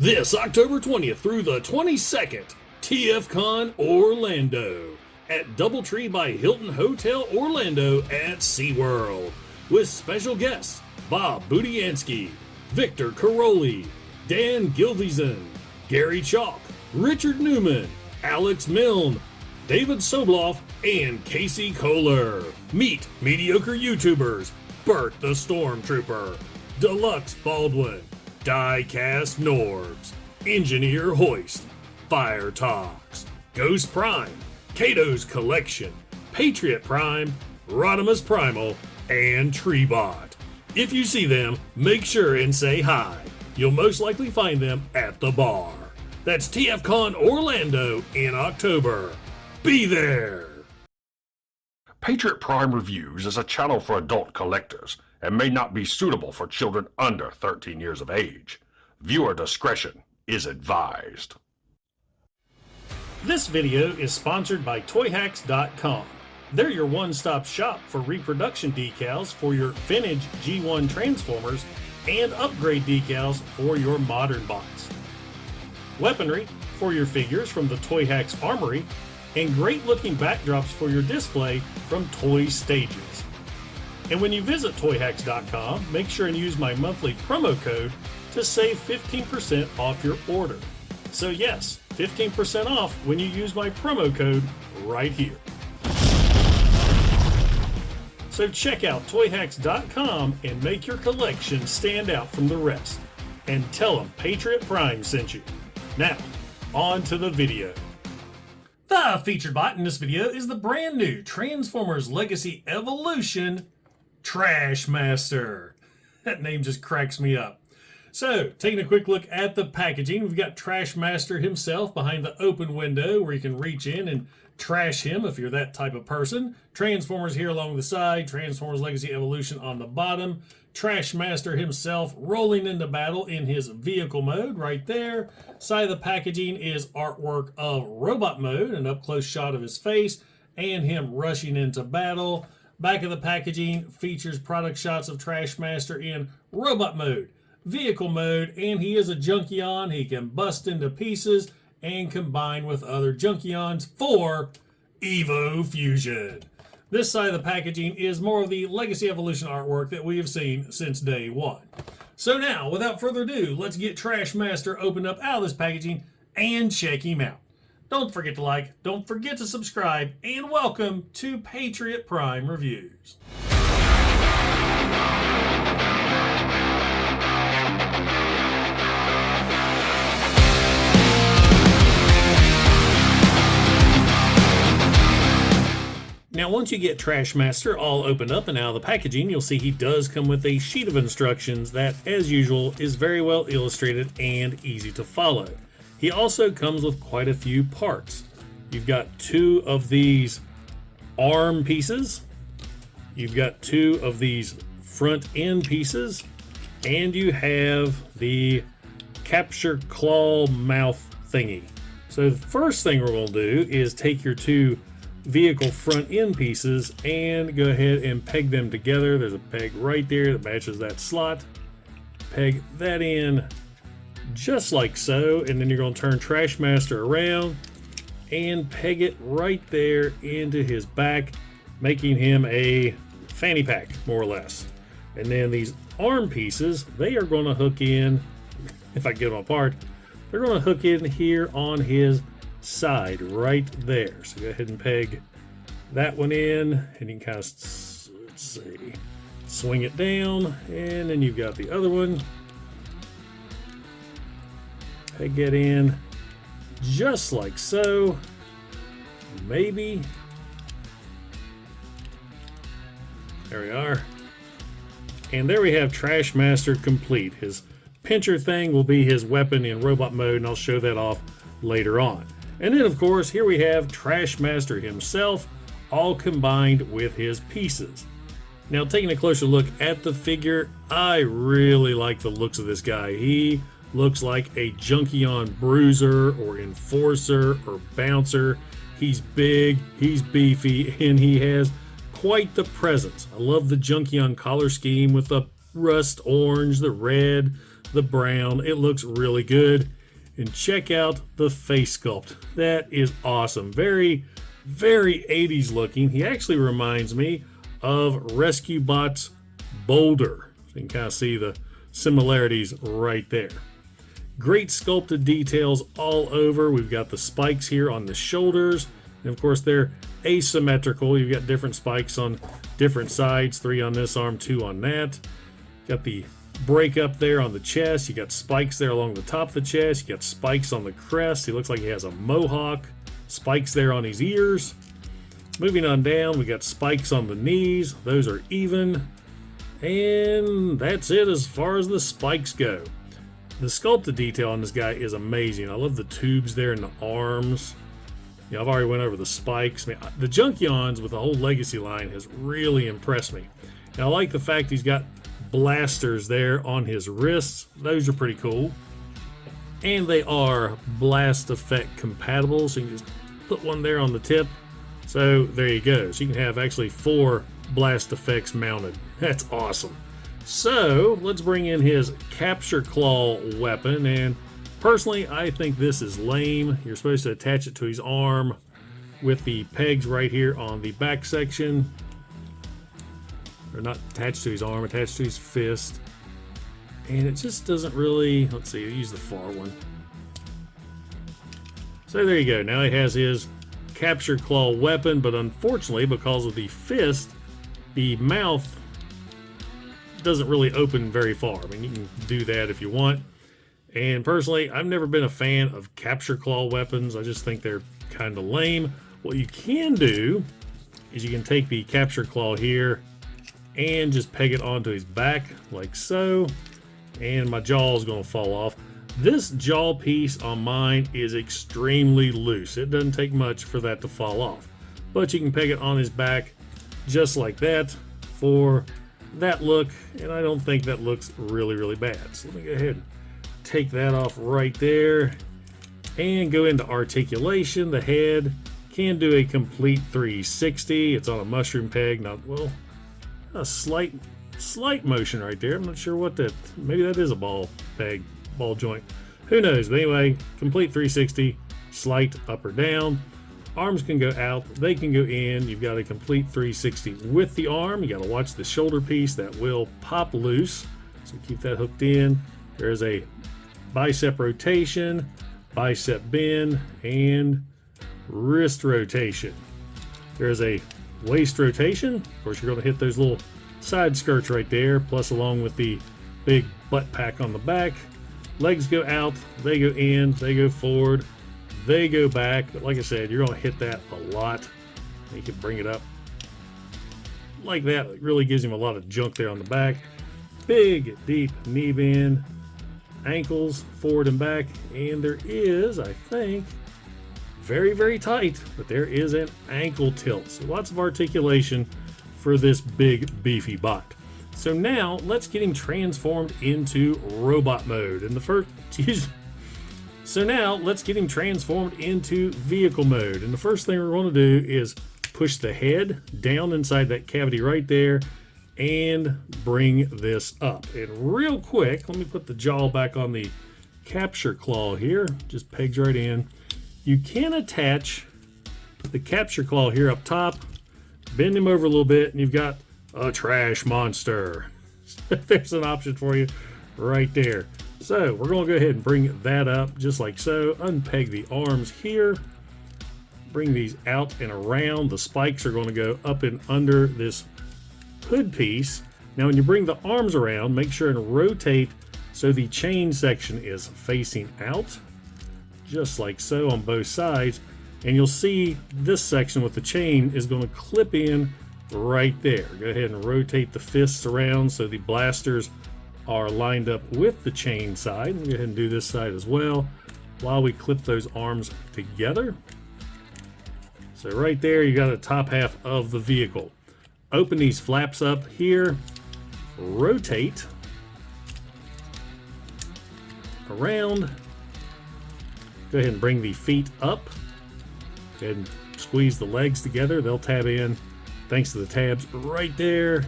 This October 20th through the 22nd, TFCon Orlando at Doubletree by Hilton Hotel Orlando at SeaWorld with special guests Bob Budiansky, Victor Caroli, Dan Gilvison, Gary Chalk, Richard Newman, Alex Milne, David Sobloff, and Casey Kohler. Meet mediocre YouTubers Bert the Stormtrooper, Deluxe Baldwin, Diecast Norbs, Engineer Hoist, Fire Talks, Ghost Prime, Kato's Collection, Patriot Prime, Rodimus Primal, and Treebot. If you see them, make sure and say hi. You'll most likely find them at the bar. That's TFCon Orlando in October. Be there! Patriot Prime Reviews is a channel for adult collectors and may not be suitable for children under 13 years of age. Viewer discretion is advised. This video is sponsored by Toyhax.com. They're your one-stop shop for reproduction decals for your vintage G1 Transformers and upgrade decals for your modern bots. Weaponry for your figures from the Toyhax Armory, and great-looking backdrops for your display from Toy Stages. And when you visit Toyhax.com, make sure and use my monthly promo code to save 15% off your order. So yes, 15% off when you use my promo code right here. So check out Toyhax.com and make your collection stand out from the rest. And tell them Patriot Prime sent you. Now, on to the video. The featured bot in this video is the brand new Transformers Legacy Evolution Trashmaster. That name just cracks me up. So, taking a quick look at the packaging, we've got Trashmaster himself behind the open window where you can reach in and trash him if you're that type of person. Transformers here along the side, Transformers Legacy Evolution on the bottom. Trashmaster himself rolling into battle in his vehicle mode right there. Side of the packaging is artwork of robot mode, an up-close shot of his face, and him rushing into battle. Back of the packaging features product shots of Trashmaster in robot mode, vehicle mode, and he is a Junkion. He can bust into pieces and combine with other Junkions for Evo Fusion. This side of the packaging is more of the Legacy Evolution artwork that we have seen since day one. So now, without further ado, let's get Trashmaster opened up out of this packaging and check him out. Don't forget to like, don't forget to subscribe, and welcome to Patriot Prime Reviews. Now, once you get Trashmaster all opened up and out of the packaging, you'll see he does come with a sheet of instructions that, as usual, is very well illustrated and easy to follow. He also comes with quite a few parts. You've got two of these arm pieces, you've got two of these front end pieces, and you have the capture claw mouth thingy. So the first thing we're going to do is take your two vehicle front end pieces and go ahead and peg them together. There's a peg right there that matches that slot. Peg that in just like so, and then you're going to turn Trashmaster around and peg it right there into his back, making him a fanny pack, more or less. And then these arm pieces, they are going to hook in, if I get them apart, they're going to hook in here on his side right there. So go ahead and peg that one in, and you can kind of, let's see, swing it down, and then you've got the other one. Peg it in just like so. Maybe. There we are. And there we have Trashmaster complete. His pincher thing will be his weapon in robot mode, and I'll show that off later on. And then, of course, here we have Trashmaster himself, all combined with his pieces. Now, taking a closer look at the figure, I really like the looks of this guy. He looks like a Junkion Bruiser or Enforcer or Bouncer. He's big, he's beefy, and he has quite the presence. I love the Junkion collar scheme with the rust orange, the red, the brown. It looks really good. And check out the face sculpt. That is awesome. Very, very 80s looking. He actually reminds me of Rescue Bot's Boulder. So you can kind of see the similarities right there. Great sculpted details all over. We've got the spikes here on the shoulders. And of course, they're asymmetrical. You've got different spikes on different sides. 3 on this arm, 2 on that. Got the break up there on the chest. You got spikes there along the top of the chest. You got spikes on the crest. He looks like he has a mohawk. Spikes there on his ears. Moving on down, we got spikes on the knees. Those are even. And that's it as far as the spikes go. The sculpted detail on this guy is amazing. I love the tubes there in the arms. You know, I've already went over the spikes. I mean, the Junkions with the whole Legacy line has really impressed me. And I like the fact he's got blasters there on his wrists. Those are pretty cool. And they are blast effect compatible, so you can just put one there on the tip. So there you go. So you can have actually 4 blast effects mounted. That's awesome. So let's bring in his capture claw weapon, and personally I think this is lame. You're supposed to attach it to his arm with the pegs right here on the back section. Or not attached to his arm, attached to his fist. And it just doesn't really, let's see, use the far one. So there you go. Now he has his capture claw weapon, but unfortunately, because of the fist, the mouth doesn't really open very far. I mean, you can do that if you want. And personally, I've never been a fan of capture claw weapons. I just think they're kind of lame. What you can do is you can take the capture claw here and just peg it onto his back like so, and my jaw is going to fall off. This jaw piece on mine is extremely loose. It doesn't take much for that to fall off, but you can peg it on his back just like that for that look, and I don't think that looks really bad. So let me go ahead and take that off right there and go into articulation. The head can do a complete 360. It's on a mushroom peg, not, well, a slight motion right there. I'm not sure what that, maybe that is a ball peg, ball joint, who knows. But anyway, complete 360, slight up or down. Arms can go out, they can go in. You've got a complete 360 with the arm. You got to watch the shoulder piece, that will pop loose, so keep that hooked in. There's a bicep rotation, bicep bend, and wrist rotation. There's a waist rotation. Of course, you're going to hit those little side skirts right there, plus along with the big butt pack on the back. Legs go out, they go in, they go forward, they go back. But like I said, you're going to hit that a lot. You can bring it up like that. It really gives him a lot of junk there on the back. Big, deep knee bend, ankles forward and back, and there is, I think, very tight, but there is an ankle tilt. So lots of articulation for this big beefy bot. So now let's get him transformed into robot mode. And the first, so now let's get him transformed into vehicle mode. And the first thing we're going to do is push the head down inside that cavity right there and bring this up. And real quick, let me put the jaw back on the capture claw here. Just pegs right in. You can attach the capture claw here up top, bend him over a little bit, and you've got a trash monster. There's an option for you right there. So we're going to go ahead and bring that up just like so. Unpeg the arms here. Bring these out and around. The spikes are going to go up and under this hood piece. Now when you bring the arms around, make sure and rotate so the chain section is facing out, just like so on both sides. And you'll see this section with the chain is going to clip in right there. Go ahead and rotate the fists around so the blasters are lined up with the chain side. Go ahead and do this side as well while we clip those arms together. So right there, you got the top half of the vehicle. Open these flaps up here, rotate around. Go ahead and bring the feet up. Go ahead and squeeze the legs together. They'll tab in thanks to the tabs right there.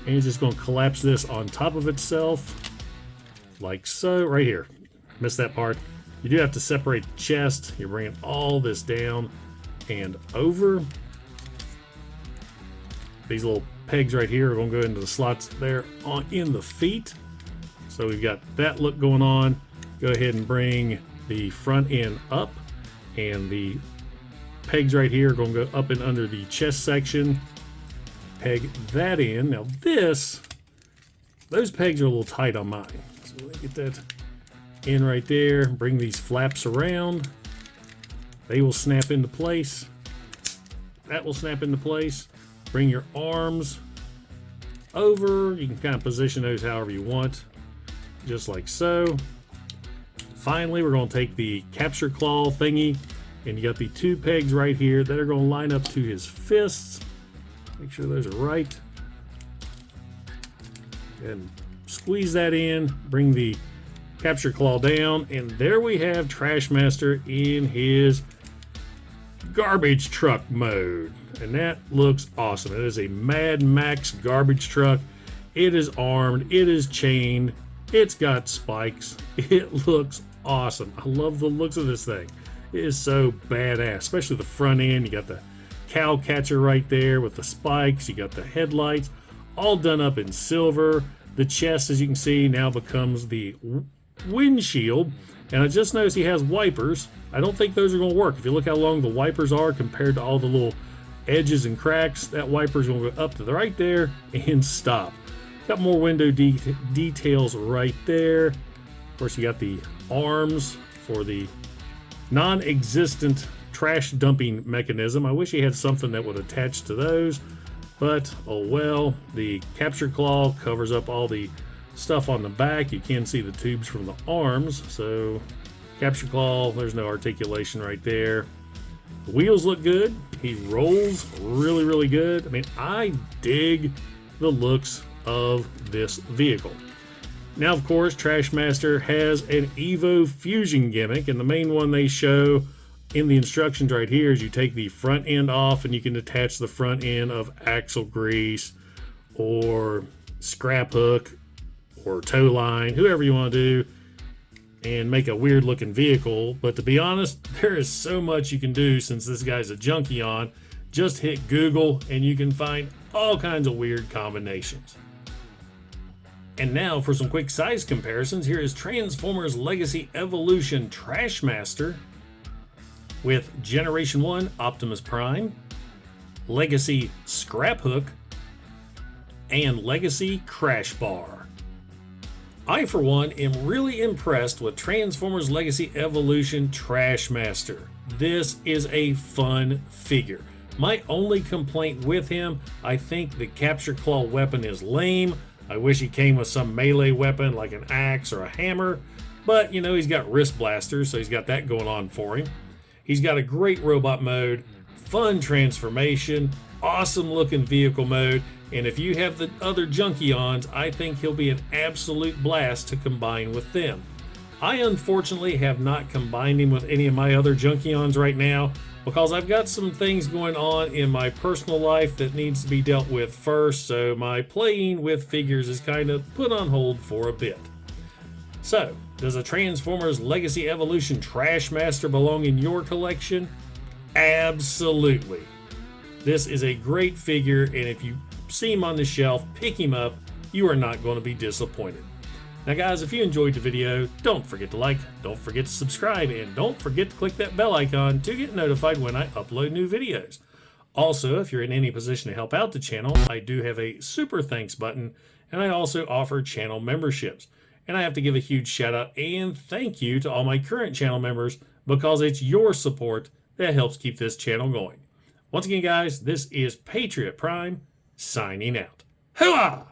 And you're just going to collapse this on top of itself. like so. Right here, missed that part. You do have to separate the chest. You're bringing all this down and over. These little pegs right here are going to go into the slots there in the feet. So we've got that look going on. Go ahead and bring the front end up, and the pegs right here are going to go up and under the chest section. Peg that in. Now those pegs are a little tight on mine. So let me get that in right there. Bring these flaps around. They will snap into place. That will snap into place. Bring your arms over. You can kind of position those however you want, just like so. Finally, we're going to take the capture claw thingy, and you got the 2 pegs right here that are going to line up to his fists. Make sure those are right. And squeeze that in. Bring the capture claw down, and there we have Trashmaster in his garbage truck mode, and that looks awesome. It is a Mad Max garbage truck. It is armed, it is chained, it's got spikes. It looks awesome. I love the looks of this thing. It is so badass, especially the front end. You got the cow catcher right there with the spikes. You got the headlights all done up in silver. The chest, as you can see, now becomes the windshield, and I just noticed he has wipers. I don't think those are going to work. If you look how long the wipers are compared to all the little edges and cracks, that wiper is going to go up to the right there and stop. Got more window details right there. Of course, you got the arms for the non-existent trash dumping mechanism. I wish he had something that would attach to those, but oh well. The capture claw covers up all the stuff on the back. You can see the tubes from the arms. So capture claw, there's no articulation right there. The wheels look good. He rolls really, really good. I mean, I dig the looks of this vehicle. Now, of course, Trashmaster has an Evo Fusion gimmick, and the main one they show in the instructions right here is you take the front end off, and you can attach the front end of axle grease or scrap hook or tow line, whoever you want to do, and make a weird looking vehicle. But to be honest, there is so much you can do since this guy's a Junkion. Just hit Google and you can find all kinds of weird combinations. And now for some quick size comparisons, here is Transformers Legacy Evolution Trashmaster with Generation 1 Optimus Prime, Legacy Scrap Hook, and Legacy Crash Bar. I, for one, am really impressed with Transformers Legacy Evolution Trashmaster. This is a fun figure. My only complaint with him, I think the capture claw weapon is lame. I wish he came with some melee weapon like an axe or a hammer, but you know, he's got wrist blasters, so he's got that going on for him. He's got a great robot mode, fun transformation, awesome looking vehicle mode, and if you have the other Junkions, I think he'll be an absolute blast to combine with them. I unfortunately have not combined him with any of my other Junkions right now because I've got some things going on in my personal life that needs to be dealt with first, so my playing with figures is kind of put on hold for a bit. So, does a Transformers Legacy Evolution Trashmaster belong in your collection? Absolutely. This is a great figure, and if you see him on the shelf, pick him up. You are not going to be disappointed. Now guys, if you enjoyed the video, don't forget to like, don't forget to subscribe, and don't forget to click that bell icon to get notified when I upload new videos. Also, if you're in any position to help out the channel, I do have a super thanks button, and I also offer channel memberships. And I have to give a huge shout out and thank you to all my current channel members because it's your support that helps keep this channel going. Once again, guys, this is Patriot Prime signing out. Hooah!